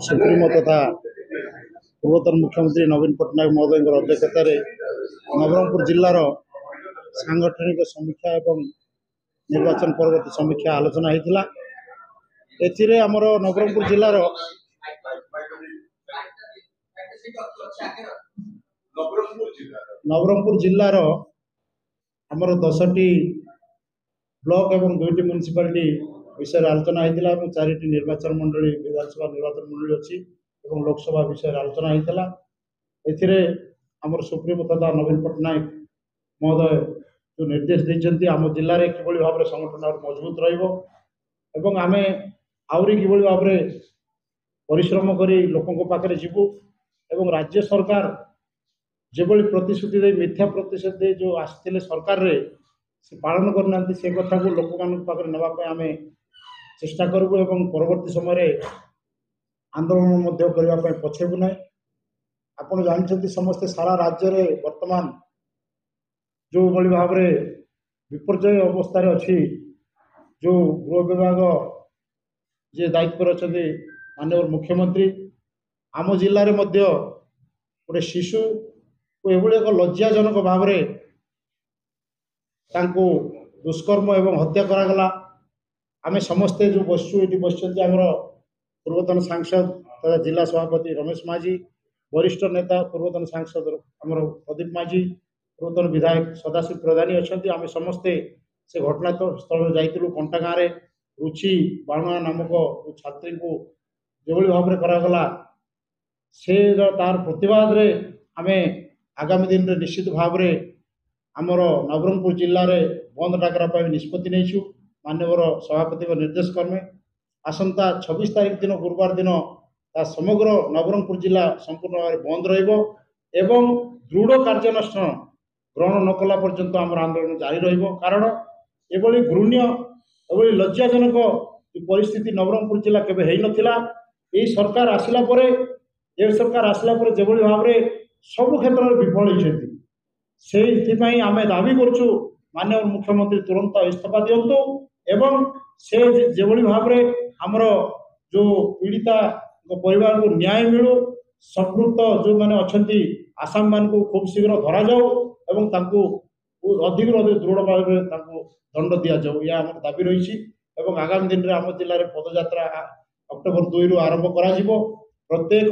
Supremo तथा पूर्वतन मुख्यमंत्री नवीन पट्टनायक महोदय अध्यक्षतार नवरंगपुर जिलार सांगठनिक समीक्षा एवं निर्वाचन परवर्ती समीक्षा आलोचना होता। एमर नवरंगपुर जिलार आमर 10टी ब्लॉक एवं 2टी म्युनिसिपालिटी विषय आलोचना होता। 4टी निर्वाचन मंडली विधानसभा निर्वाचन मंडली अच्छी लोकसभा विषय आलोचना होता। एमर सुप्रीमो तथा नवीन पट्टनायक महोदय जो निर्देश देते आम जिले में किभली भाव में संगठन मजबूत रही आमे आहरी किभली भाव में परिश्रम करी लोकों पाखे जीवु एवं राज्य सरकार जो प्रतिश्रुति दे मिथ्या प्रतिश्रुति जो आसते सरकार रे से पालन करना से कथा को लोक पाखे नापी आम चेष्टा करूँ एवं परवर्ती समय आंदोलन करने पछेबू ना। आपड़ जानते समस्ते सारा राज्य में वर्तमान जो भाई भाव में विपर्यय अवस्था अच्छी जो गृह विभाग जे दायित्व अच्छा माननीय मुख्यमंत्री आम जिले में गोटे शिशु को एक लज्जाजनक भाव में दुष्कर्म एवं हत्या करागला। आमे समस्ते जो बसचु ये बस पूर्वतन सांसद तथा जिला सभापति रमेश माझी, वरिष्ठ नेता पूर्वतन सांसद आमर प्रदीप माझी, पूर्वतन विधायक सदाशिव प्रधानी अच्छा। आम समस्ते से घटनास्थल जाइलु कंटा गाँव में रुचि बाणुआ नामक छात्री को जो भाव में करागला से तार प्रतिवाद रे आमे आगामी दिन में निश्चित भाव में आमर नवरंगपुर जिले में बंद डाकरा निष्पत्ति नहीं माननीय सभापति निर्देश क्रमे आसंता 26 तारीख दिन गुरुवार दिन समग्र नवरंगपुर जिला संपूर्ण भाव बंद रही दृढ़ कार्यानुष्ठान ग्रहण न कला पर्यंत आम आंदोलन जारी कारण एभली घृण्य एभली लज्जाजनक परिस्थिति नवरंगपुर जिला केबे हेई नथिला। यही सरकार आसला जो भाव में सबु क्षेत्र में विफल होती से आम दाबी करुँ माननीय मुख्यमंत्री तुरंत इस्तीफा दिंतु एवं से जो भाव में आमर जो पीड़िता परिवार को न्याय मिलू संपृक्त जो मैंने अच्छा आसामी मान को खूब शीघ्र धरा जाऊ एवं अधिक दृढ़ भाव में दंड दि जाऊ या आम दाबी रही। आगामी दिन में आम जिले में पदयात्रा अक्टोबर 2 रु आरंभ करा प्रत्येक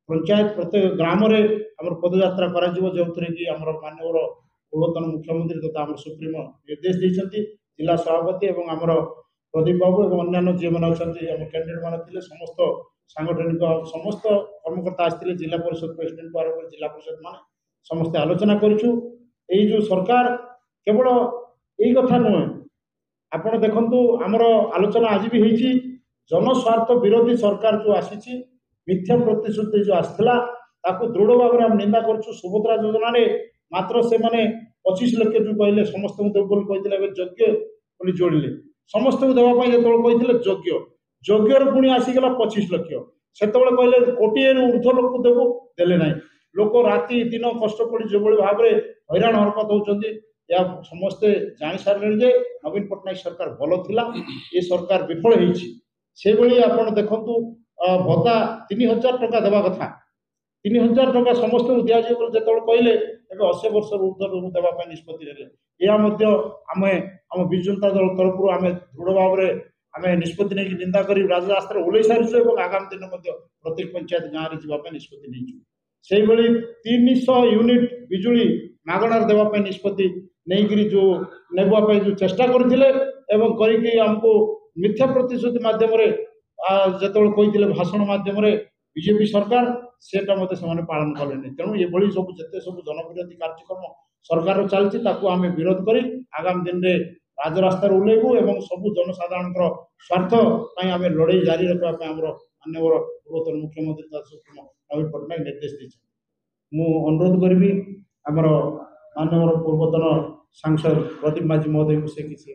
पंचायत प्रत्येक ग्राम में आम पदयात्रा करा जो कि आम माननीय पूर्वतन मुख्यमंत्री तथा आम सुप्रीमो निर्देश देते जिला सभापति और आमर प्रदीप बाबू और अन्य जी मैंने अच्छा कैंडिडेट मैंने समस्त सांगठनिक समस्त कर्मकर्ता आसते जिला परिषद प्रेसिडेंट को आरंभ जिला परिषद मान समस्ते आलोचना करूँ। जो सरकार केवल यही कथा नुहे आपड़ देखु आमर आलोचना आज भी होती जनस्वार्थ विरोधी सरकार जो आसी मिथ्या प्रतिश्रुति जो आसला दृढ़ भाव में आम निंदा करूँ। सुभद्रा योजना रे मात्र से माने 25 लाख जो कहले समस्त कहते योग्य जोड़े समस्त देवाई जो कहते योग्य पुणी आसीगला 25 लाख से कहले कोटिए ऊर्ध्व लोक देवु देले ना लोक राति दिन कष्ट पड़ी जो भाव में हैरान हरकत होती या समस्ते जानी सारे जे नवीन पट्टनायक सरकार भल थिला ये सरकार विफल होती से आप देखु भत्ता 3000 टका देवा कथा 3000 टका समस्त दिया जो कहले 80 वर्ष ऊर्ध्व देवाई निष्पत्ति यह आम विजु जनता दल तरफ आम दृढ़ भाव में आम निष्पत्ति नहीं निंदा कर राजरास्ता ओल्ल सारी आगामी दिन में प्रत्येक पंचायत गाँव में जावाई निष्पत्ति नहीं से 300 यूनिट बिजुली मागणार देवाई निष्पत्ति नहीं जो नेबाई जो चेष्टा करते आमको मिथ्या प्रतिश्रुति मध्यम जो कहते भाषण मध्यम बीजेपी सरकार सेटा मत से पालन कले तेणु ये सब जिते सब जनविरोधी कार्यक्रम सरकार चलती आम विरोध कर आगामी दिन में राजरास्ता ओह्लैबू और सबू जनसाधारण स्वार्थ आम लड़ाई जारी रखा माननीय पूर्वतन मुख्यमंत्री सुप्रीमो नवीन पट्टनायक निर्देश देते मु अनुरोध करी आमर माननीय पूर्वतन सांसद प्रदीप माझी महोदय को से किसी